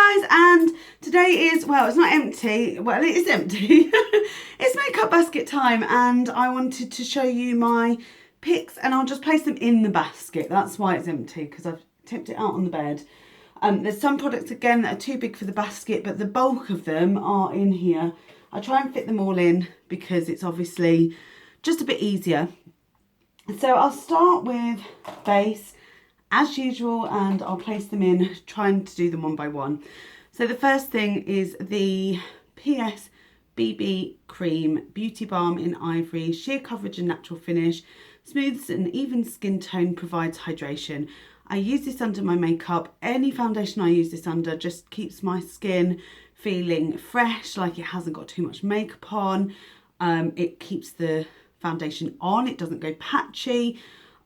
guys, and today is, well, it's not empty, well it is empty, it's makeup basket time, and I wanted to show you my picks, and I'll just place them in the basket. That's why it's empty, because I've tipped it out on the bed. There's some products again that are too big for the basket, but the bulk of them are in here. I try and fit them all in because it's obviously just a bit easier. So I'll start with base as usual, and I'll place them in, trying to do them one by one. So the first thing is the PS BB Cream Beauty Balm in Ivory, sheer coverage and natural finish, smooths an even skin tone, provides hydration. I use this under my makeup. Any foundation I use this under just keeps my skin feeling fresh, like it hasn't got too much makeup on. It keeps the foundation on, it doesn't go patchy.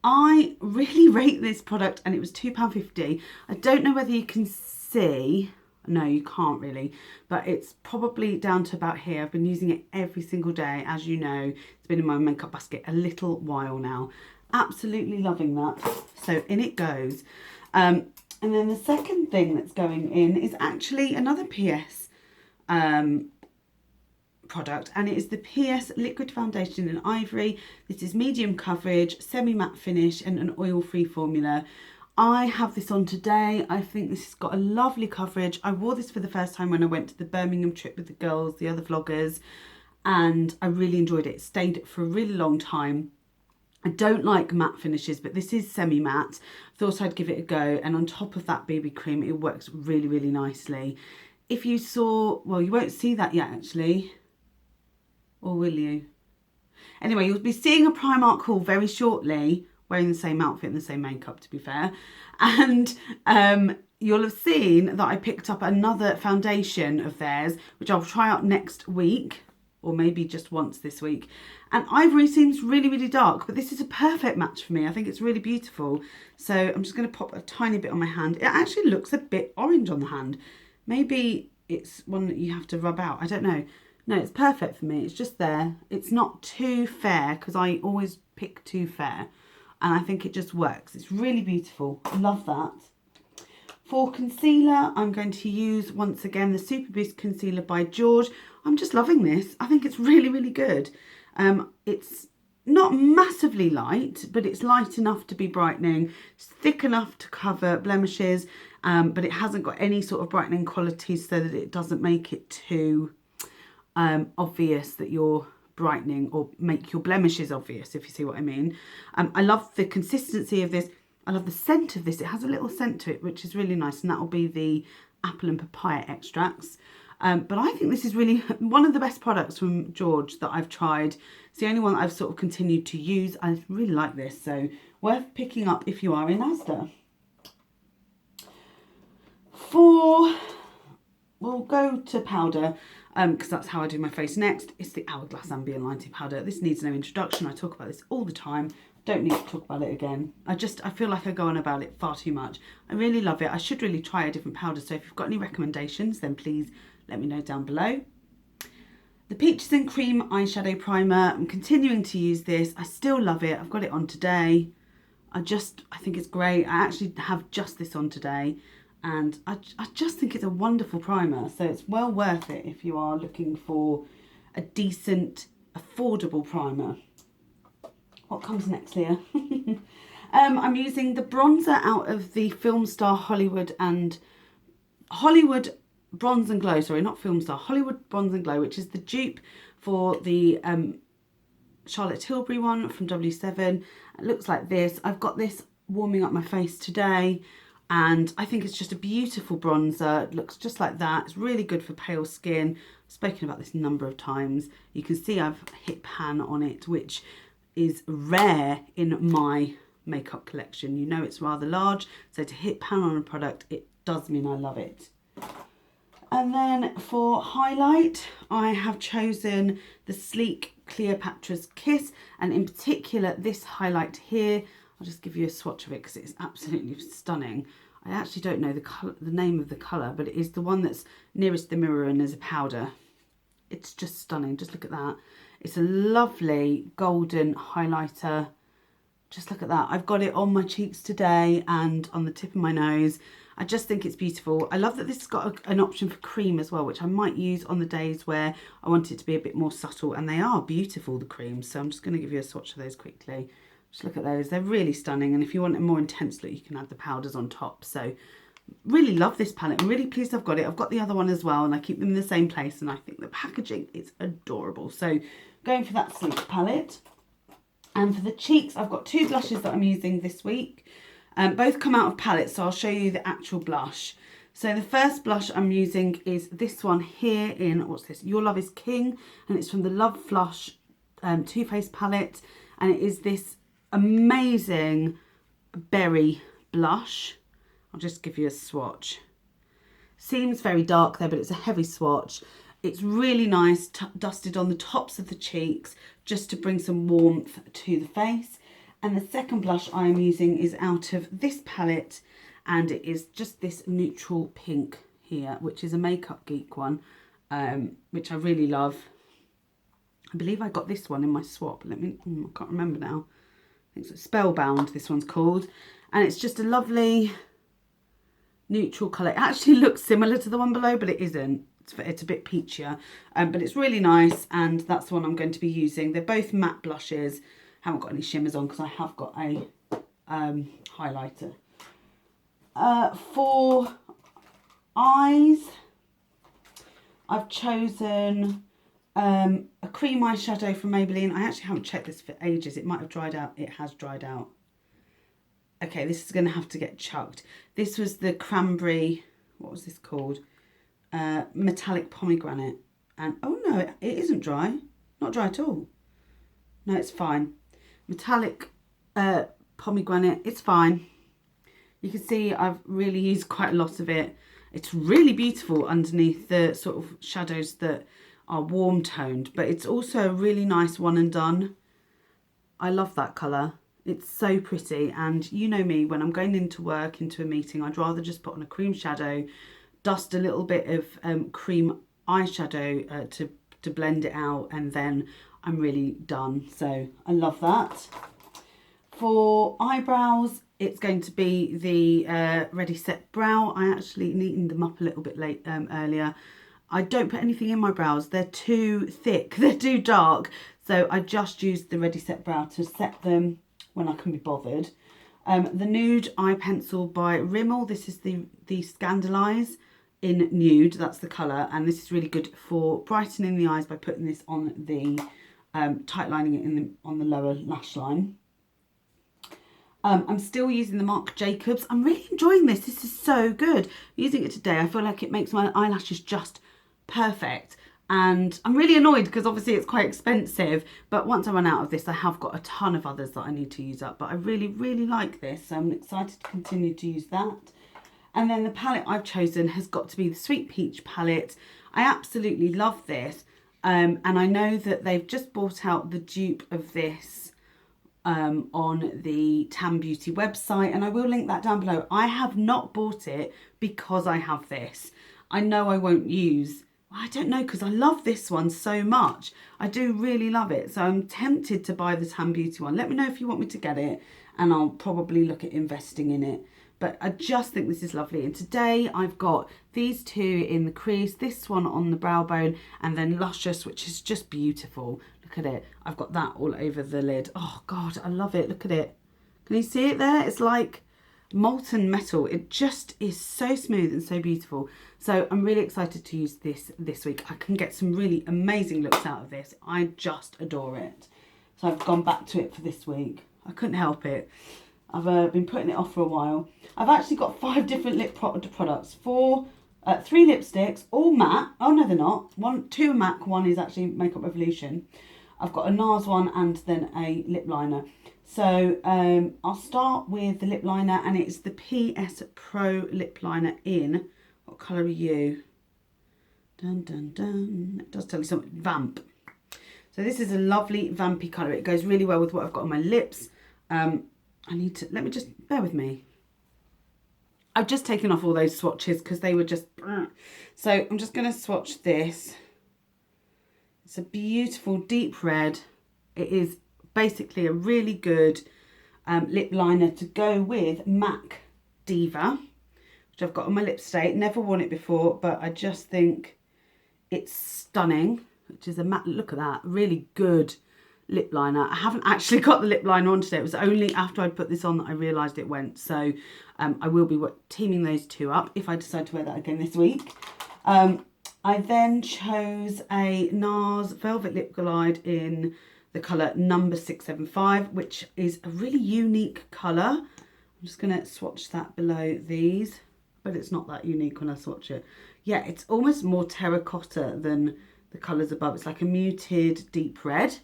I really rate this product, and it was £2.50. I don't know whether you can see, no you can't really, but it's probably down to about here. I've been using it every single day, as you know. It's been in my makeup basket a little while now. Absolutely loving that. So in it goes. And then the second thing that's going in is actually another PS product, and it is the PS Liquid Foundation in Ivory. This is medium coverage, semi-matte finish, and an oil-free formula. I have this on today. I think this has got a lovely coverage. I wore this for the first time when I went to the Birmingham trip with the girls, the other vloggers, and I really enjoyed it. It stayed for a really long time. I don't like matte finishes, but this is semi-matte. Thought I'd give it a go, and on top of that BB cream, it works really, really nicely. If you saw, well, you won't see that yet actually, or will you? Anyway, you'll be seeing a Primark haul very shortly, wearing the same outfit and the same makeup, to be fair. And you'll have seen that I picked up another foundation of theirs, which I'll try out next week, or maybe just once this week. And Ivory seems really, really dark, but this is a perfect match for me. I think it's really beautiful. So I'm just going to pop a tiny bit on my hand. It actually looks a bit orange on the hand. Maybe it's one that you have to rub out. I don't know. No, it's perfect for me. It's just there. It's not too fair, because I always pick too fair. And I think it just works. It's really beautiful. Love that. For concealer, I'm going to use, once again, the Super Boost Concealer by George. I'm just loving this. I think it's really, really good. It's not massively light, but it's light enough to be brightening. It's thick enough to cover blemishes, but it hasn't got any sort of brightening qualities, so that it doesn't make it too obvious that you're brightening, or make your blemishes obvious, if you see what I mean. I love the consistency of this. I love the scent of this. It has a little scent to it, which is really nice, and that will be the apple and papaya extracts. But I think this is really one of the best products from George that I've tried. It's the only one that I've sort of continued to use. I really like this, so worth picking up if you are in Asda. We'll go to powder, because that's how I do my face next. It's the Hourglass Ambient Lighting Powder. This needs no introduction. I talk about this all the time. Don't need to talk about it again. I feel like I go on about it far too much. I really love it. I should really try a different powder, so if you've got any recommendations, then please let me know down below. The Peaches and Cream Eyeshadow Primer. I'm continuing to use this. I still love it. I've got it on today. I think it's great. I actually have just this on today. And I just think it's a wonderful primer, so it's well worth it if you are looking for a decent, affordable primer. What comes next, Leah? I'm using the bronzer out of the Film Star Hollywood Bronze and Glow, sorry, not Film Star, Hollywood Bronze and Glow, which is the dupe for the Charlotte Tilbury one from W7. It looks like this. I've got this warming up my face today, and I think it's just a beautiful bronzer. It looks just like that. It's really good for pale skin. I've spoken about this a number of times. You can see I've hit pan on it, which is rare in my makeup collection. You know it's rather large, so to hit pan on a product, it does mean I love it. And then for highlight, I have chosen the Sleek Cleopatra's Kiss, and in particular this highlight here. I'll just give you a swatch of it because it's absolutely stunning. I actually don't know the name of the colour, but it is the one that's nearest the mirror and is a powder. It's just stunning. Just look at that. It's a lovely golden highlighter. Just look at that. I've got it on my cheeks today and on the tip of my nose. I just think it's beautiful. I love that this has got an option for cream as well, which I might use on the days where I want it to be a bit more subtle, and they are beautiful, the creams. So I'm just going to give you a swatch of those quickly. Just look at those, they're really stunning, and if you want a more intense look, you can add the powders on top. So really love this palette. I'm really pleased I've got it. I've got the other one as well, and I keep them in the same place, and I think the packaging is adorable. So going for that Sleek palette. And for the cheeks, I've got two blushes that I'm using this week. Both come out of palettes, so I'll show you the actual blush. So the first blush I'm using is this one here in, what's this? Your Love is King, and it's from the Love Flush Too Faced palette, and it is this amazing berry blush. I'll just give you a swatch. Seems very dark there, but it's a heavy swatch. It's really nice, dusted on the tops of the cheeks, just to bring some warmth to the face. And the second blush I'm using is out of this palette, and it is just this neutral pink here, which is a Makeup Geek one, which I really love. I believe I got this one in my swap. I can't remember now. I think it's Spellbound, this one's called. And it's just a lovely neutral colour. It actually looks similar to the one below, but it isn't. It's a bit peachier, but it's really nice, and that's the one I'm going to be using. They're both matte blushes. Haven't got any shimmers on because I have got a highlighter. For eyes, I've chosen a cream eyeshadow from Maybelline. I actually haven't checked this for ages. It might have dried out. It has dried out. Okay, this is going to have to get chucked. This was the cranberry, what was this called? Metallic pomegranate. And oh no, it isn't dry. Not dry at all. No, it's fine. Metallic pomegranate, it's fine. You can see I've really used quite a lot of it. It's really beautiful underneath the sort of shadows that are warm toned, but it's also a really nice one and done. I love that colour. It's so pretty, and you know me, when I'm going into work, into a meeting, I'd rather just put on a cream shadow, dust a little bit of cream eyeshadow to blend it out, and then I'm really done. So I love that. For eyebrows, it's going to be the Ready Set Brow. I actually neatened them up a little bit earlier. I don't put anything in my brows. They're too thick. They're too dark. So I just used the Ready Set Brow to set them when I can be bothered. The Nude Eye Pencil by Rimmel. This is the Scandalise in Nude. That's the colour. And this is really good for brightening the eyes by putting this on the, tightlining it on the lower lash line. I'm still using the Marc Jacobs. I'm really enjoying this. This is so good. Using it today, I feel like it makes my eyelashes just perfect. And I'm really annoyed because obviously it's quite expensive. But once I run out of this, I have got a ton of others that I need to use up. But I really, really like this. So I'm excited to continue to use that. And then the palette I've chosen has got to be the Sweet Peach palette. I absolutely love this. And I know that they've just brought out the dupe of this on the Tan Beauty website, and I will link that down below. I have not bought it because I have this. I know I won't use, I don't know, because I love this one so much. I do really love it, so I'm tempted to buy the Tan Beauty one. Let me know if you want me to get it, and I'll probably look at investing in it. But I just think this is lovely. And today I've got these two in the crease, this one on the brow bone, and then Luscious, which is just beautiful. Look at it. I've got that all over the lid. Oh God, I love it. Look at it. Can you see it there? It's like molten metal. It just is so smooth and so beautiful. So I'm really excited to use this week. I can get some really amazing looks out of this. I just adore it. So I've gone back to it for this week. I couldn't help it. I've been putting it off for a while. I've actually got 5 different lip products. 3 lipsticks, all matte. Oh no, they're not. 2 are MAC, 1 is actually Makeup Revolution. I've got a NARS one and then a lip liner. So I'll start with the lip liner, and it's the PS Pro lip liner in, what colour are you? Dun dun dun. It does tell you something. Vamp. So this is a lovely vampy colour. It goes really well with what I've got on my lips. I need to, let me just, bear with me. I've just taken off all those swatches because they were just, so I'm just going to swatch this. It's a beautiful deep red. It is basically a really good lip liner to go with MAC Diva, which I've got on my lip state. Never worn it before, but I just think it's stunning, which is a matte, look at that, really good lip liner. I haven't actually got the lip liner on today. It was only after I'd put this on that I realised it went. So I will be teaming those two up if I decide to wear that again this week. I then chose a NARS Velvet Lip Glide in the colour number 675, which is a really unique colour. I'm just going to swatch that below these, but it's not that unique when I swatch it. Yeah, it's almost more terracotta than the colours above. It's like a muted deep red.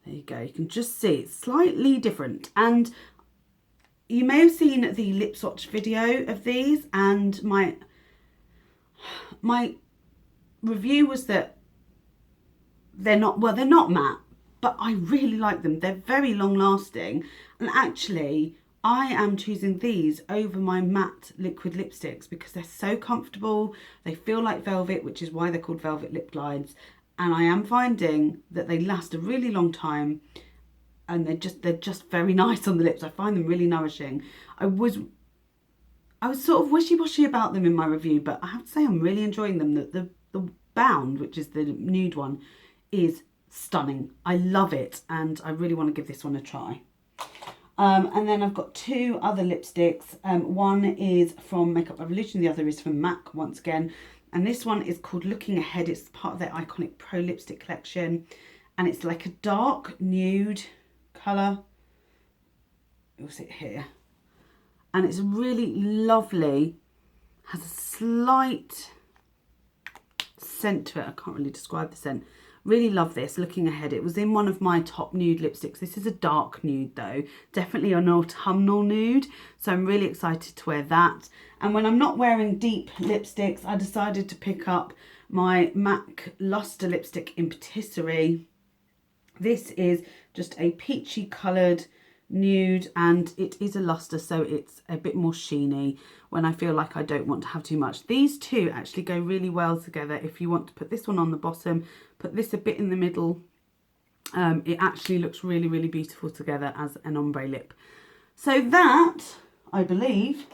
There you go. You can just see it's slightly different. And you may have seen the lip swatch video of these, and my review was that they're not matte, but I really like them. They're very long lasting, and actually I am choosing these over my matte liquid lipsticks because they're so comfortable. They feel like velvet, which is why they're called Velvet Lip Glides, and I am finding that they last a really long time, and they're just very nice on the lips. I find them really nourishing. I was sort of wishy-washy about them in my review, but I have to say I'm really enjoying them. The Bound, which is the nude one, is stunning. I love it, and I really want to give this one a try. And then I've got two other lipsticks. One is from Makeup Revolution, the other is from MAC once again. And this one is called Looking Ahead. It's part of their iconic Pro Lipstick collection, and it's like a dark nude colour. You'll see it here. And it's really lovely. Has a slight scent to it. I can't really describe the scent. Really love this. Looking Ahead. It was in one of my top nude lipsticks. This is a dark nude though. Definitely an autumnal nude. So I'm really excited to wear that. And when I'm not wearing deep lipsticks, I decided to pick up my MAC Luster lipstick in Patisserie. This is just a peachy coloured nude, and it is a luster, so it's a bit more sheeny when I feel like I don't want to have too much. These two actually go really well together. If you want to put this one on the bottom, put this a bit in the middle, it actually looks really, really beautiful together as an ombre lip. So that, I believe,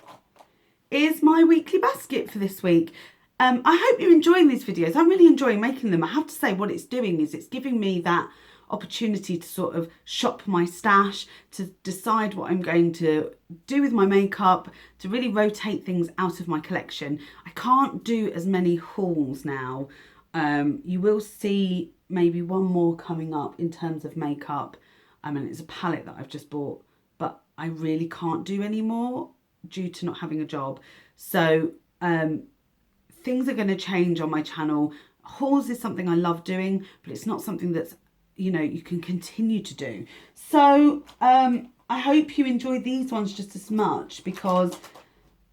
is my weekly basket for this week. I hope you're enjoying these videos. I'm really enjoying making them. I have to say, what it's doing is it's giving me that opportunity to sort of shop my stash, to decide what I'm going to do with my makeup, to really rotate things out of my collection. I can't do as many hauls now. You will see maybe one more coming up in terms of makeup. I mean, it's a palette that I've just bought, but I really can't do any more due to not having a job. So things are going to change on my channel. Hauls is something I love doing, but it's not something that's, you know, you can continue to do. So I hope you enjoy these ones just as much, because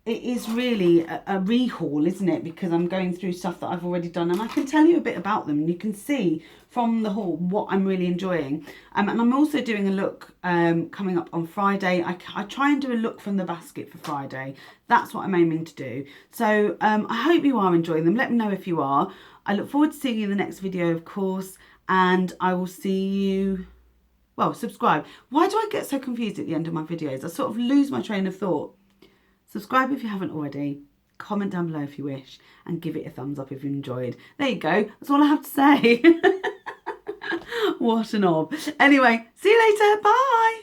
it is really a rehaul, isn't it? Because I'm going through stuff that I've already done, and I can tell you a bit about them, and you can see from the haul what I'm really enjoying. And I'm also doing a look coming up on Friday. I try and do a look from the basket for Friday. That's what I'm aiming to do. So I hope you are enjoying them. Let me know if you are. I look forward to seeing you in the next video, of course. And I will see you, well, subscribe. Why do I get so confused at the end of my videos? I sort of lose my train of thought. Subscribe if you haven't already. Comment down below if you wish. And give it a thumbs up if you enjoyed. There you go. That's all I have to say. What a knob. Anyway, see you later. Bye.